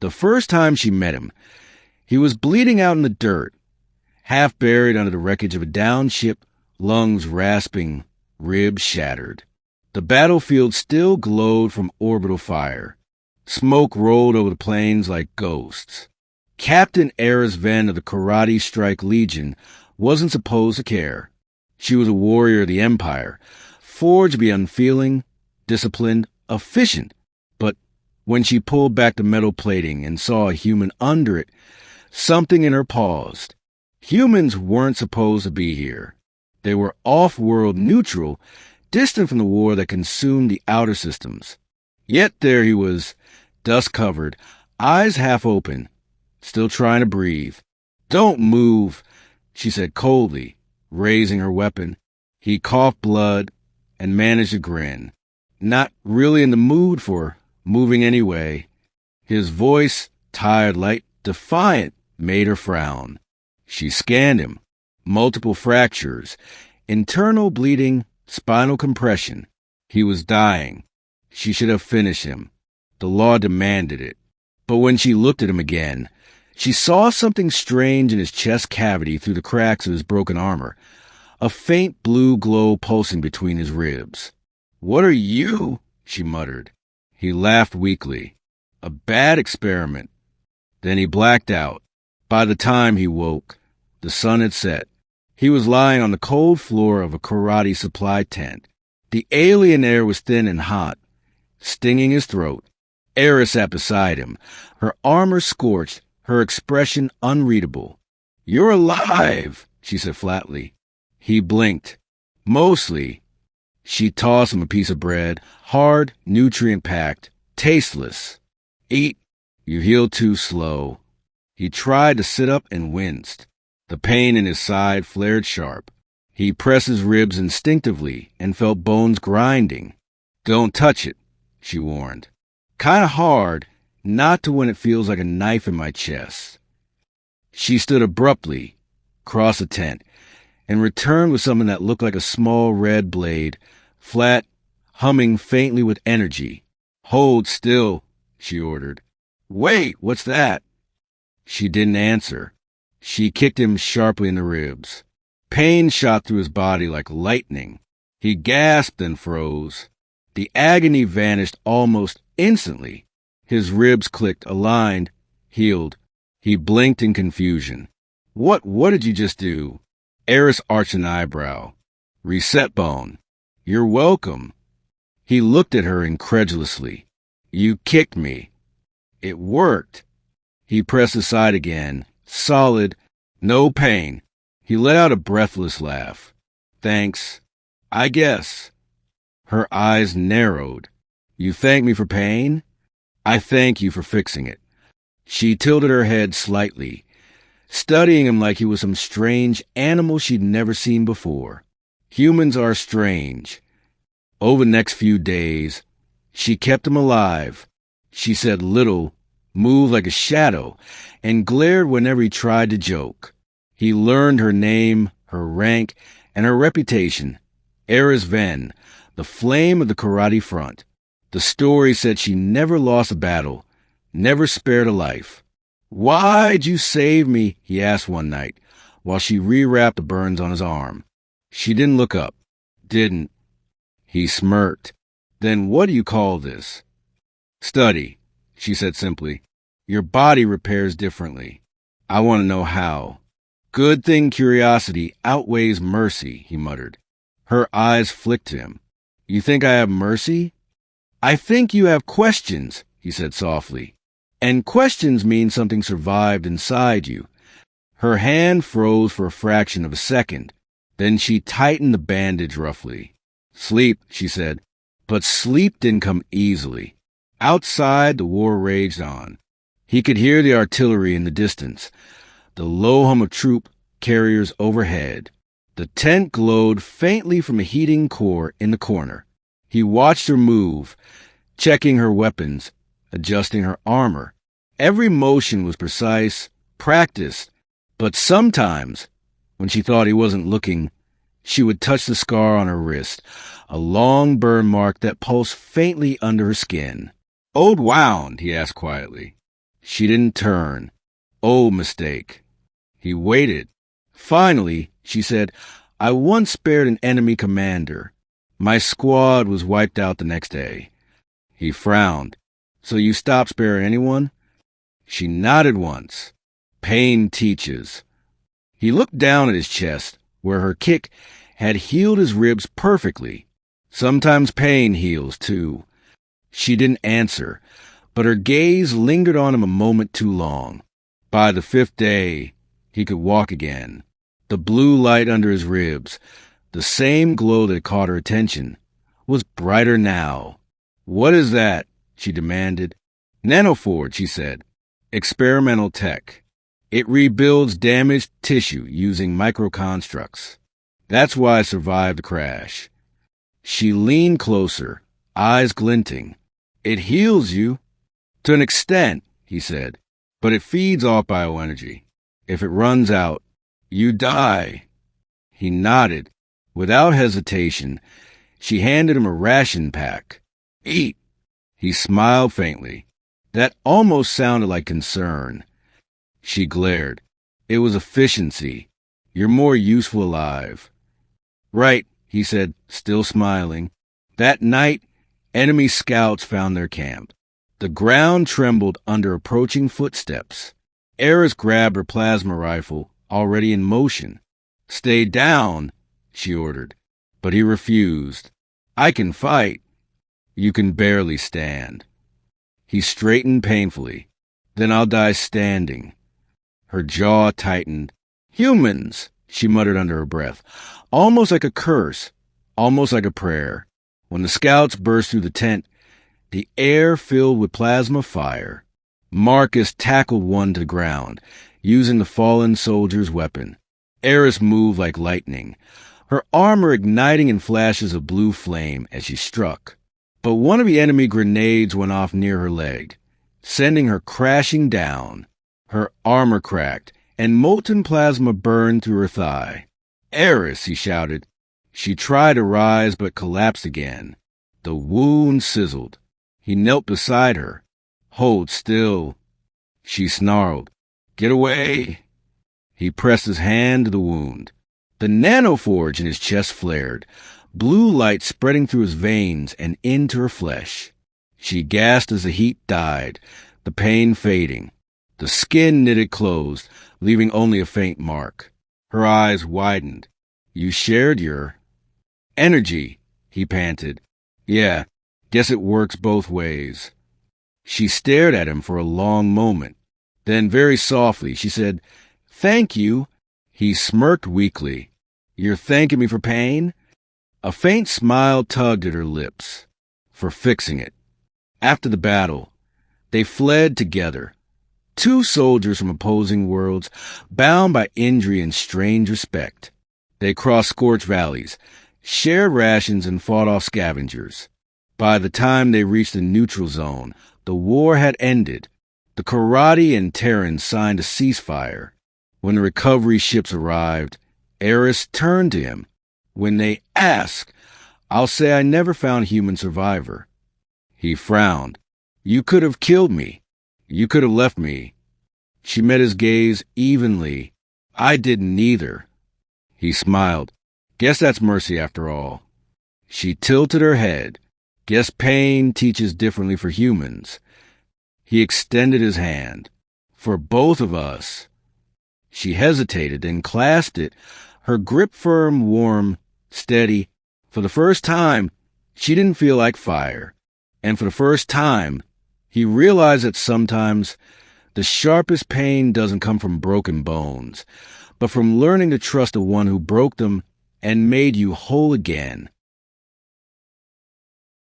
The first time she met him, he was bleeding out in the dirt, half buried under the wreckage of a downed ship, lungs rasping, ribs shattered. The battlefield still glowed from orbital fire. Smoke rolled over the plains like ghosts. Captain Eris Venn of the Korrathi Strike Legion wasn't supposed to care. She was a warrior of the Empire, forged to be unfeeling, disciplined, efficient. But when she pulled back the metal plating and saw a human under it, something in her paused. Humans weren't supposed to be here. They were off-world neutral, distant from the war that consumed the outer systems. Yet there he was, dust-covered, eyes half open, still trying to breathe. "Don't move," she said coldly, raising her weapon. He coughed blood and managed a grin, not really in the mood for moving anyway. His voice, tired, light, defiant, made her frown. She scanned him. Multiple fractures, internal bleeding, spinal compression. He was dying. She should have finished him. The law demanded it. But when she looked at him again, she saw something strange in his chest cavity through the cracks of his broken armor, a faint blue glow pulsing between his ribs. "What are you?" she muttered. He laughed weakly. A bad experiment. Then he blacked out. By the time he woke, the sun had set. He was lying on the cold floor of a Korrathi supply tent. The alien air was thin and hot, stinging his throat. Eris sat beside him, her armor scorched, her expression unreadable. "You're alive," she said flatly. He blinked. "Mostly." She tossed him a piece of bread, hard, nutrient-packed, tasteless. "Eat. You heal too slow." He tried to sit up and winced. The pain in his side flared sharp. He pressed his ribs instinctively and felt bones grinding. "Don't touch it," she warned. "Kinda hard, not to when it feels like a knife in my chest." She stood abruptly, across the tent, and returned with something that looked like a small red blade, flat, humming faintly with energy. "Hold still," she ordered. "Wait, what's that?" She didn't answer. She kicked him sharply in the ribs. Pain shot through his body like lightning. He gasped and froze. The agony vanished almost instantly. His ribs clicked, aligned, healed. He blinked in confusion. What did you just do?" Eris arched an eyebrow. "Reset bone. You're welcome." He looked at her incredulously. "You kicked me." "It worked." He pressed aside again. Solid, no pain. He let out a breathless laugh. "Thanks. I guess." Her eyes narrowed. "You thank me for pain? I thank you for fixing it." She tilted her head slightly, studying him like he was some strange animal she'd never seen before. Humans are strange. Over the next few days, she kept him alive. She said little, moved like a shadow, and glared whenever he tried to joke. He learned her name, her rank, and her reputation. Eris Venn, the flame of the Korrathi front. The story said she never lost a battle, never spared a life. "Why'd you save me?" he asked one night, while she rewrapped the burns on his arm. She didn't look up. "Didn't." He smirked. "Then what do you call this?" "Study," she said simply. "Your body repairs differently. I want to know how." "Good thing curiosity outweighs mercy," he muttered. Her eyes flicked to him. "You think I have mercy?" "I think you have questions," he said softly. "And questions mean something survived inside you." Her hand froze for a fraction of a second. Then she tightened the bandage roughly. "Sleep," she said. But sleep didn't come easily. Outside, the war raged on. He could hear the artillery in the distance, the low hum of troop carriers overhead. The tent glowed faintly from a heating core in the corner. He watched her move, checking her weapons, adjusting her armor. Every motion was precise, practiced, but sometimes, when she thought he wasn't looking, she would touch the scar on her wrist, a long burn mark that pulsed faintly under her skin. "Old wound?" he asked quietly. She didn't turn. Old mistake. He waited. Finally, she said, I once spared an enemy commander. My squad was wiped out the next day. He frowned. So you stopped sparing anyone? She nodded once. Pain teaches. He looked down at his chest, where her kick had healed his ribs perfectly. Sometimes pain heals, too. She didn't answer, but her gaze lingered on him a moment too long. By the 5th day, he could walk again. The blue light under his ribs, the same glow that caught her attention, was brighter now. What is that? She demanded. Nanoforge, he said. Experimental tech. It rebuilds damaged tissue using microconstructs. That's why I survived the crash. She leaned closer, eyes glinting. It heals you. To an extent, he said, but it feeds off bioenergy. If it runs out, you die. He nodded. Without hesitation, she handed him a ration pack. Eat. He smiled faintly. That almost sounded like concern. She glared. It was efficiency. You're more useful alive. Right, he said, still smiling. That night, enemy scouts found their camp. The ground trembled under approaching footsteps. Eris grabbed her plasma rifle, already in motion. Stay down, she ordered, but he refused. I can fight. You can barely stand. He straightened painfully. Then I'll die standing. Her jaw tightened. Humans, she muttered under her breath, almost like a curse, almost like a prayer. When the scouts burst through the tent, the air filled with plasma fire. Marcus tackled one to the ground, using the fallen soldier's weapon. Eris moved like lightning, her armor igniting in flashes of blue flame as she struck. But one of the enemy grenades went off near her leg, sending her crashing down. Her armor cracked, and molten plasma burned through her thigh. Eris, he shouted. She tried to rise, but collapsed again. The wound sizzled. He knelt beside her. Hold still. She snarled. Get away. He pressed his hand to the wound. The nanoforge in his chest flared, blue light spreading through his veins and into her flesh. She gasped as the heat died, the pain fading. The skin knitted closed, leaving only a faint mark. Her eyes widened. You shared your energy, he panted. Yeah, guess it works both ways. She stared at him for a long moment. Then very softly she said, Thank you. He smirked weakly. You're thanking me for pain? A faint smile tugged at her lips. For fixing it. After the battle, they fled together. Two soldiers from opposing worlds, bound by injury and strange respect. They crossed scorched valleys, shared rations, and fought off scavengers. By the time they reached the neutral zone, the war had ended. The Korrathi and Terrans signed a ceasefire. When the recovery ships arrived, Eris turned to him. When they ask, I'll say I never found a human survivor. He frowned. You could have killed me. You could have left me. She met his gaze evenly. I didn't either. He smiled. Guess that's mercy after all. She tilted her head. Guess pain teaches differently for humans. He extended his hand. For both of us. She hesitated, then clasped it, her grip firm, warm, steady. For the first time, she didn't feel like fire. And for the first time, he realized that sometimes the sharpest pain doesn't come from broken bones, but from learning to trust the one who broke them and made you whole again.